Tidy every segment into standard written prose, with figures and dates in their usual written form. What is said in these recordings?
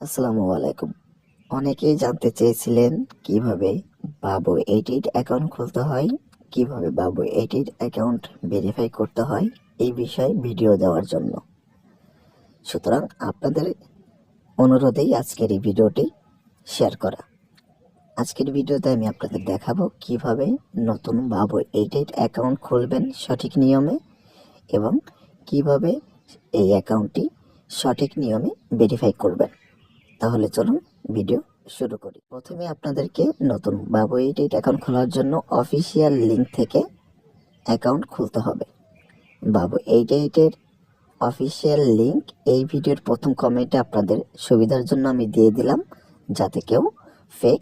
আসসালামু আলাইকুম। অনেকেই জানতে চেয়েছিলেন কিভাবে বাবু 88 অ্যাকাউন্ট খুলতে হয়, কিভাবে বাবু 88 অ্যাকাউন্ট ভেরিফাই করতে হয় এই বিষয়ে ভিডিও দেওয়ার জন্য। সুতরাং আপনাদের অনুরোধেই আজকের এই ভিডিওটি শেয়ার করা। আজকের ভিডিওতে আমি আপনাদের দেখাবো কিভাবে নতুন বাবু 88 অ্যাকাউন্ট খুলবেন সঠিক নিয়মে এবং কিভাবে এই অ্যাকাউন্টটি সঠিক নিয়মে ভেরিফাই করবেন। তাহলে চলুন ভিডিও শুরু করি। প্রথমে আপনাদেরকে নতুন বাবু 88 অ্যাকাউন্ট খোলার জন্য অফিসিয়াল লিঙ্ক থেকে অ্যাকাউন্ট খুলতে হবে। বাবু 88 এর অফিসিয়াল লিঙ্ক এই ভিডিওর প্রথম কমেন্টে আপনাদের সুবিধার জন্য আমি দিয়ে দিলাম, যাতে কেউ ফেক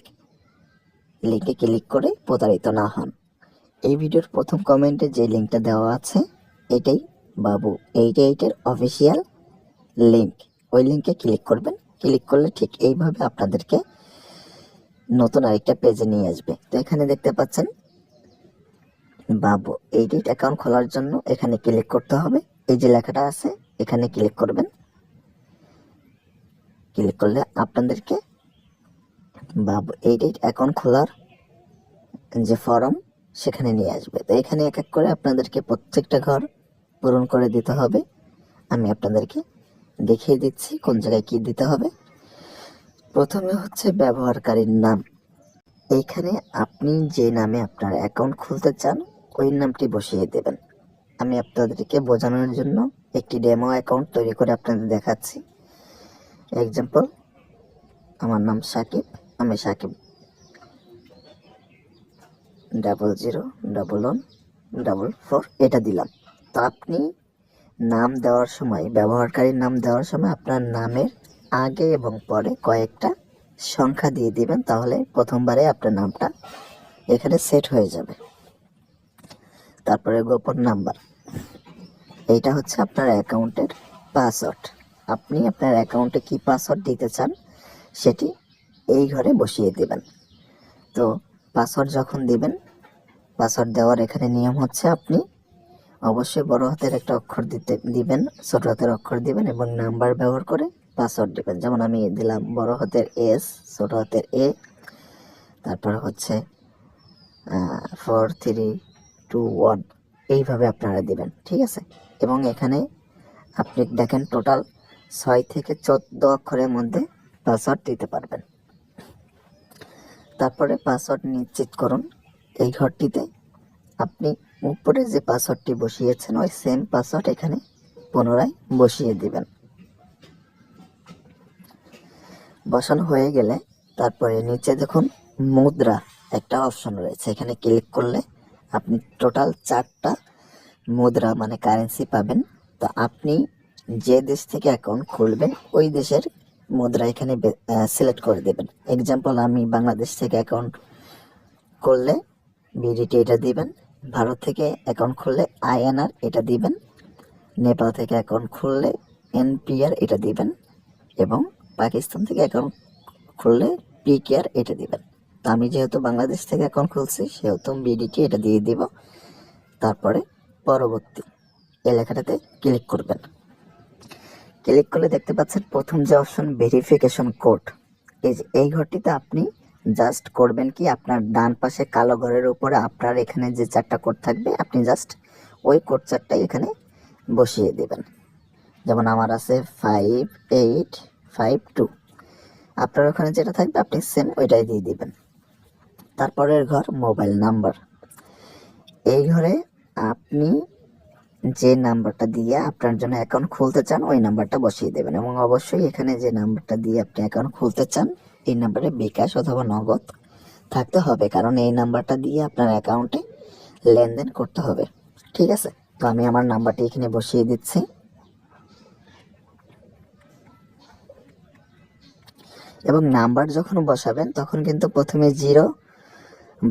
লিঙ্কে ক্লিক করে প্রতারিত না হন। এই ভিডিওর প্রথম কমেন্টে যে লিঙ্কটা দেওয়া আছে এটাই বাবু 88 এর অফিসিয়াল লিঙ্ক। ওই লিঙ্কে ক্লিক করবেন। ক্লিক করলে ঠিক এইভাবে আপনাদেরকে নতুন আরেকটা পেজে নিয়ে আসবে। তো এখানে দেখতে পাচ্ছেন বাবু 88 অ্যাকাউন্ট খোলার জন্য এখানে ক্লিক করতে হবে। এই যে লেখাটা আছে এখানে ক্লিক করবেন। ক্লিক করলে আপনাদেরকে বাবু 88 অ্যাকাউন্ট খোলার যে ফর্ম সেখানে নিয়ে আসবে। তো এখানে এক এক করে আপনাদেরকে প্রত্যেকটা ঘর পূরণ করে দিতে হবে। আমি আপনাদেরকে দেখিয়ে দিচ্ছি কোন জায়গায় কি দিতে হবে। প্রথমে হচ্ছে ব্যবহারকারীর নাম। এইখানে আপনি যে নামে আপনার অ্যাকাউন্ট খুলতে চান ওই নামটি বসিয়ে দেবেন। আমি আপনাদেরকে বোঝানোর জন্য একটি ডেমো অ্যাকাউন্ট তৈরি করে আপনাদের দেখাচ্ছি। এক্সাম্পল, আমার নাম সাকিব, আমি সাকিব 001144 এটা দিলাম। তো আপনি নাম দেওয়ার সময়, ব্যবহারকারীর নাম দেওয়ার সময় আপনার নামের আগে এবং পরে কয়েকটা সংখ্যা দিয়ে দিবেন, তাহলে প্রথমবারে আপনার নামটা এখানে সেট হয়ে যাবে। তারপরে গোপন নাম্বার, এইটা হচ্ছে আপনার অ্যাকাউন্টের পাসওয়ার্ড। আপনি আপনার অ্যাকাউন্টে কি পাসওয়ার্ড দিতে চান সেটি এই ঘরে বসিয়ে দেবেন। তো পাসওয়ার্ড যখন দিবেন, পাসওয়ার্ড দেওয়ার এখানে নিয়ম হচ্ছে আপনি অবশ্যই বড় হাতের একটা অক্ষর দিবেন, ছোট হাতের অক্ষর দিবেন এবং নাম্বার ব্যবহার করে পাসওয়ার্ড দিবেন। যেমন আমি দিলাম বড় হাতের এস, ছোট হাতের এ, তারপরে হচ্ছে 4321, এইভাবে আপনারা দিবেন, ঠিক আছে। এবং এখানে আপনি দেখেন টোটাল 6 থেকে 14 অক্ষরের মধ্যে পাসওয়ার্ড দিতে পারবেন। তারপরে পাসওয়ার্ড নিশ্চিত করুন। এই ঘরটিতে আপনি উপরে যে পাসওয়ার্ডটি বসিয়েছেন ওই সেম পাসওয়ার্ড এখানে পুনরায় বসিয়ে দিবেন। বসানো হয়ে গেলে তারপরে নিচে দেখুন মুদ্রা একটা অপশন রয়েছে, এখানে ক্লিক করলে আপনি টোটাল 4টা মুদ্রা মানে কারেন্সি পাবেন। তো আপনি যে দেশ থেকে অ্যাকাউন্ট খুলবেন ওই দেশের মুদ্রা এখানে সিলেক্ট করে দেবেন। এক্সাম্পল, আমি বাংলাদেশ থেকে অ্যাকাউন্ট করলে বিডিটি এটা দিবেন, ভারত থেকে অ্যাকাউন্ট খুললে আইএনআর এটা দিবেন, নেপাল থেকে অ্যাকাউন্ট খুললে এনপিআর এটা দিবেন এবং পাকিস্তান থেকে অ্যাকাউন্ট খুললে পিকেআর এটা দিবেন। তো আমি যেহেতু বাংলাদেশ থেকে অ্যাকাউন্ট খুলছি সেহেতু বিডিটি এটা দিয়ে দিব। তারপরে পরবর্তী এই লেখাটাতে ক্লিক করবেন। ক্লিক করলে দেখতে পাচ্ছেন প্রথম যে অপশন ভেরিফিকেশন কোড, এই ঘরটিতে আপনি জাস্ট করবেন কি, আপনার ডান পাশে কালো ঘরের উপরে আপনার এখানে যে 4টা কোড থাকবে আপনি জাস্ট ওই কোড 4টাই এখানে বসিয়ে দেবেন। যেমন আমার আছে 5852, আপনার ওখানে যেটা থাকবে আপনি সেম ওইটাই দিয়ে দিবেন। তারপরের ঘর মোবাইল নাম্বার, এই ঘরে আপনি যে নাম্বারটা দিয়ে আপনার জন্য অ্যাকাউন্ট খুলতে চান ওই নাম্বারটা বসিয়ে দেবেন এবং অবশ্যই এখানে যে নাম্বারটা দিয়ে আপনি অ্যাকাউন্ট খুলতে চান এই নাম্বারে বিকাশ অথবা নগদ থাকতে হবে, কারণ এই নাম্বারটা দিয়ে আপনার অ্যাকাউন্টে লেনদেন করতে হবে, ঠিক আছে। তো আমি আমার নাম্বারটি এখানে বসিয়ে দিচ্ছি এবং নাম্বার যখন বসাবেন তখন কিন্তু প্রথমে 0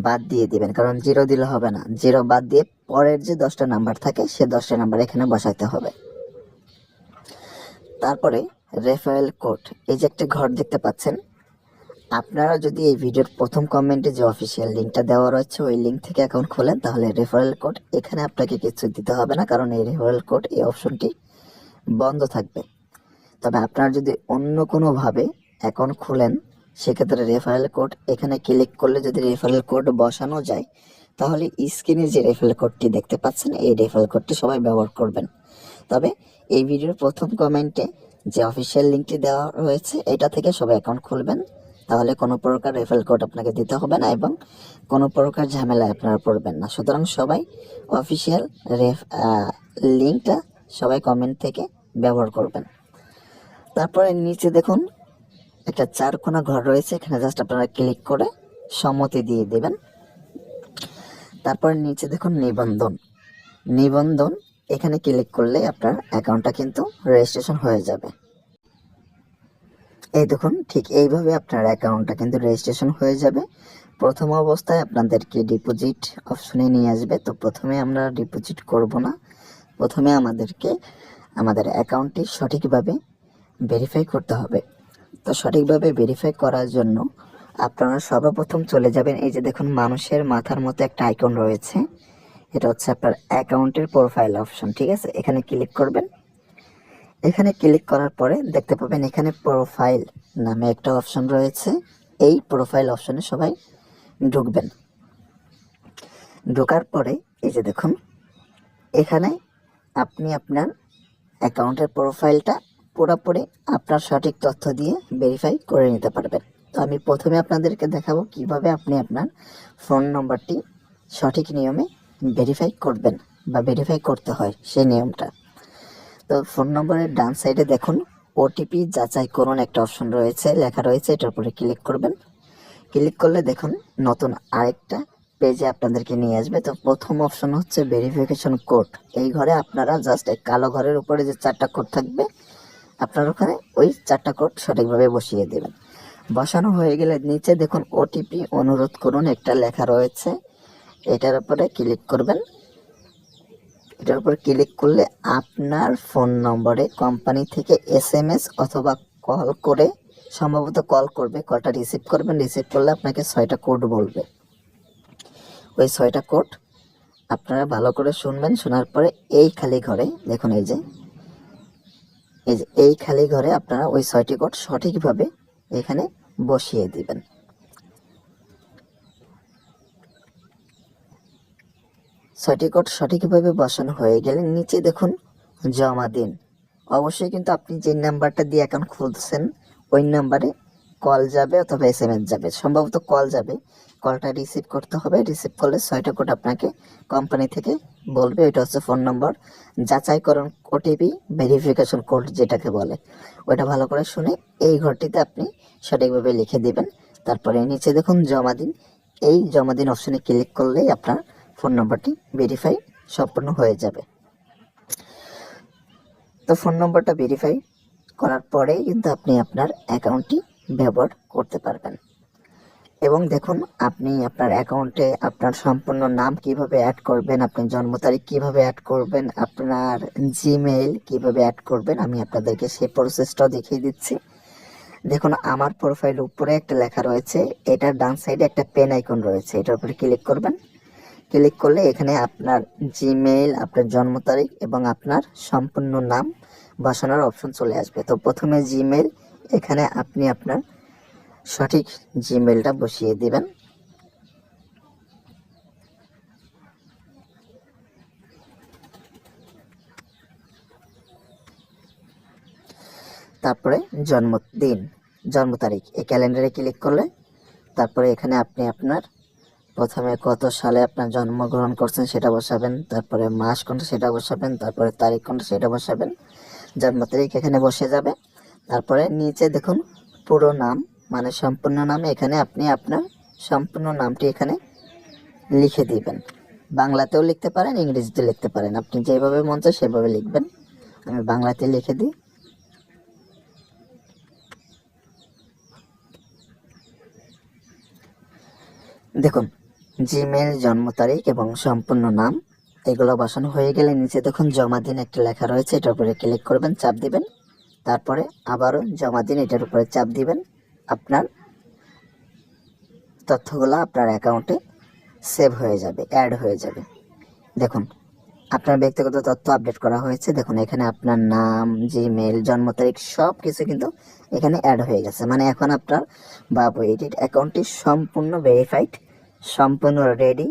বাদ দিয়ে দিবেন, কারণ 0 দিলে হবে না। 0 বাদ দিয়ে পরের যে 10টা নাম্বার থাকে সে 10টা নাম্বার এখানে বসাইতে হবে। তারপরে রেফারেল কোড, এই যে একটা ঘর দেখতে পাচ্ছেন, আপনারা যদি এই ভিডিওর প্রথম কমেন্টে যে অফিসিয়াল লিঙ্কটা দেওয়া রয়েছে ওই লিঙ্ক থেকে অ্যাকাউন্ট খোলেন তাহলে রেফারেল কোড এখানে আপনাকে কিছু দিতে হবে না, কারণ এই রেফারেল কোড এই অপশনটি বন্ধ থাকবে। তবে আপনারা যদি অন্য কোনোভাবে অ্যাকাউন্ট খুলেন, সেক্ষেত্রে রেফারেল কোড এখানে ক্লিক করলে যদি রেফারেল কোড বসানো যায়, তাহলে স্ক্রিনে যে রেফারেল কোডটি দেখতে পাচ্ছেন এই রেফারেল কোডটি সবাই ব্যবহার করবেন। তবে এই ভিডিওর প্রথম কমেন্টে যে অফিসিয়াল লিঙ্কটি দেওয়া রয়েছে এটা থেকে সবাই অ্যাকাউন্ট খুলবেন, তাহলে কোনো প্রকার রেফারেল কোড আপনাকে দিতে হবে না এবং কোনো প্রকার ঝামেলায় আপনারা পড়বেন না। সুতরাং সবাই অফিসিয়াল লিঙ্কটা সবাই কমেন্ট থেকে ব্যবহার করবেন। তারপরে নিচে দেখুন একটা 4 কোণা ঘর রয়েছে, এখানে জাস্ট আপনারা ক্লিক করে সম্মতি দিয়ে দেবেন। তারপরে নিচে দেখুন নিবন্ধন এখানে ক্লিক করলে আপনার অ্যাকাউন্টটা কিন্তু রেজিস্ট্রেশন হয়ে যাবে। এই দেখুন ঠিক এইভাবে আপনার অ্যাকাউন্টটা কিন্তু রেজিস্ট্রেশন হয়ে যাবে। প্রথম অবস্থায় আপনাদেরকে ডিপোজিট অপশনে নিয়ে আসবে, তো প্রথমে আমরা ডিপোজিট করব না, প্রথমে আমাদেরকে আমাদের অ্যাকাউন্টটি সঠিকভাবে ভেরিফাই করতে হবে। তো সঠিকভাবে ভেরিফাই করার জন্য আপনারা সর্বপ্রথম চলে যাবেন, এই যে দেখুন মানুষের মাথার মতো একটা আইকন রয়েছে, এটা হচ্ছে আপনার অ্যাকাউন্টের প্রোফাইল অপশন, ঠিক আছে। এখানে ক্লিক করবেন, এখানে ক্লিক করার পরে দেখতে পাবেন এখানে প্রোফাইল নামে একটা অপশন রয়েছে, এই প্রোফাইল অপশনে সবাই ঢুকবেন। ঢোকার পরে এই যে দেখুন এখানে আপনি আপনার অ্যাকাউন্টের প্রোফাইলটা পুরোপুরি আপনার সঠিক তথ্য দিয়ে ভেরিফাই করে নিতে পারবেন। তো আমি প্রথমে আপনাদেরকে দেখাবো কিভাবে আপনি আপনার ফোন নম্বরটি সঠিক নিয়মে ভেরিফাই করবেন বা ভেরিফাই করতে হয় সেই নিয়মটা। তো ফোন নম্বরের ডান সাইডে দেখুন ওটিপি যাচাই করুন একটা অপশন রয়েছে, লেখা রয়েছে, এটার উপরে ক্লিক করবেন। ক্লিক করলে দেখুন নতুন আরেকটা পেজে আপনাদেরকে নিয়ে আসবে। তো প্রথম অপশন হচ্ছে ভেরিফিকেশন কোড, এই ঘরে আপনারা জাস্ট এই কালো ঘরের উপরে যে 4টা কোড থাকবে আপনার ওখানে ওই 4টা কোড সঠিকভাবে বসিয়ে দেবেন। বসানো হয়ে গেলে নিচে দেখুন ওটিপি অনুরোধ করুন একটা লেখা রয়েছে, এটার উপরে ক্লিক করবেন। এটার উপর ক্লিক করলে আপনার ফোন নম্বরে কোম্পানি থেকে SMS অথবা কল করে, সম্ভবত কল করবে, কলটা রিসিভ করবেন, রিসিভ করলে আপনাকে 6টা কোড বলবে। ওই 6টা কোড আপনারা ভালো করে শুনবেন, শোনার পরে এই খালি ঘরে দেখুন এই খালি ঘরে আপনারা ওই 6টি কোড সঠিকভাবে এখানে বসিয়ে দিবেন। ছয়টি কোড সঠিকভাবে বসানো হয়ে গেলে নিচে দেখুন জমা দিন। অবশ্যই কিন্তু আপনি যে নাম্বারটা দিয়ে অ্যাকাউন্ট খুলছেন ওই নাম্বারে কল যাবে অথবা SMS যাবে, সম্ভবত কল যাবে, কলটা রিসিভ করতে হবে। রিসিভ করলে 6টা কোড আপনাকে কোম্পানি থেকে বলবে, এটা হচ্ছে ফোন নম্বর যাচাইকরণ ওটিপি ভেরিফিকেশন কোড যেটাকে বলে, ওইটা ভালো করে শুনে এই ঘরটিতে আপনি সঠিকভাবে লিখে দিবেন। তারপরে নিচে দেখুন জমা দিন, এই জমা দিন অপশনে ক্লিক করলেই আপনার ফোন নম্বরটি ভেরিফাই সম্পূর্ণ হয়ে যাবে। তো ফোন নম্বরটা ভেরিফাই করার পরেই কিন্তু আপনি আপনার অ্যাকাউন্টটি ব্যবহার করতে পারবেন। এবং দেখুন আপনি আপনার অ্যাকাউন্টে আপনার সম্পূর্ণ নাম কিভাবে অ্যাড করবেন, আপনার জন্ম তারিখ কিভাবে অ্যাড করবেন, আপনার জিমেইল কিভাবে অ্যাড করবেন, আমি আপনাদেরকে সেই প্রসেসটাও দেখিয়ে দিচ্ছি। দেখুন আমার প্রোফাইল উপরে একটা লেখা রয়েছে, এটার ডান সাইডে একটা পেন আইকন রয়েছে, এটার উপরে ক্লিক করবেন। ক্লিক করলে এখানে আপনার জিমেইল, আপনার জন্ম তারিখ এবং আপনার সম্পূর্ণ নাম বসানোর অপশন চলে আসবে। তো প্রথমে জিমেইল, এখানে আপনি আপনার সঠিক জিমেইলটা বসিয়ে দিবেন। তারপরে জন্ম তারিখ এই ক্যালেন্ডারে ক্লিক করলে তারপরে এখানে আপনি আপনার প্রথমে কত সালে আপনার জন্মগ্রহণ করছেন সেটা বসাবেন, তারপরে মাস কোনটা সেটা বসাবেন, তারপরে তারিখ কোনটা সেটা বসাবেন, জন্ম তারিখ এখানে বসে যাবে। তারপরে নিচে দেখুন পুরো নাম মানে সম্পূর্ণ নাম, এখানে আপনি আপনার সম্পূর্ণ নামটি এখানে লিখে দিবেন। বাংলাতেও লিখতে পারেন, ইংরেজিতে লিখতে পারেন, আপনি যেভাবে মন চায় সেভাবে লিখবেন। আমি বাংলাতে লিখে দিই। দেখুন জিমেল, জন্ম তারিখ এবং সম্পূর্ণ নাম এগুলো বসানো হয়ে গেলে নিচে দেখুন জমা দিন একটা লেখা রয়েছে, এটার উপরে ক্লিক করবেন, চাপ দিবেন। তারপরে আবারও জমা দিন, এটার উপরে চাপ দিবেন। আপনার তথ্যগুলো আপনার অ্যাকাউন্টে সেভ হয়ে যাবে, অ্যাড হয়ে যাবে। দেখুন আপনার ব্যক্তিগত তথ্য আপডেট করা হয়েছে। দেখুন এখানে আপনার নাম, জিমেল, জন্ম তারিখ সব কিছু কিন্তু এখানে অ্যাড হয়ে গেছে। মানে এখন আপনার বাবু এডিট অ্যাকাউন্টটি সম্পূর্ণ ভেরিফাইড, সম্পূর্ণ রেডি।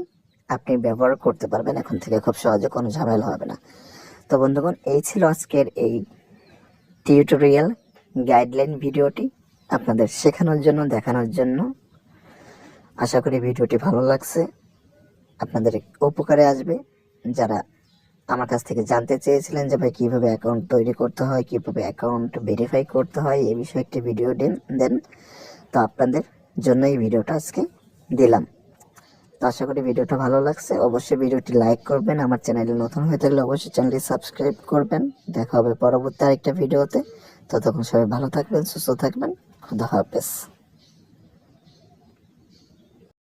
আপনি ব্যবহার করতে পারবেন এখন থেকে খুব সহজে, কোনো ঝামেলা হবে না। তো বন্ধুগণ, এই ছিল আজকের এই টিউটোরিয়াল গাইডলাইন ভিডিওটি আপনাদের শেখানোর জন্য, দেখানোর জন্য। আশা করি ভিডিওটি ভালো লাগছে, আপনাদের উপকারে আসবে। যারা আমার কাছ থেকে জানতে চেয়েছিলেন যে ভাই কীভাবে অ্যাকাউন্ট তৈরি করতে হয়, কীভাবে অ্যাকাউন্ট ভেরিফাই করতে হয়, এই বিষয়ে একটি ভিডিও দেন, তো আপনাদের জন্য এই ভিডিওটা আজকে দিলাম। তো আশা করি ভিডিওটা ভালো লাগছে। অবশ্যই ভিডিওটি লাইক করবেন, আমার চ্যানেলে নতুন হয়ে থাকলে অবশ্যই চ্যানেলটি সাবস্ক্রাইব করবেন। দেখা হবে পরবর্তী আরেকটা ভিডিওতে। ততক্ষণ সবাই ভালো থাকবেন, সুস্থ থাকবেন। খুদা হাফেজ।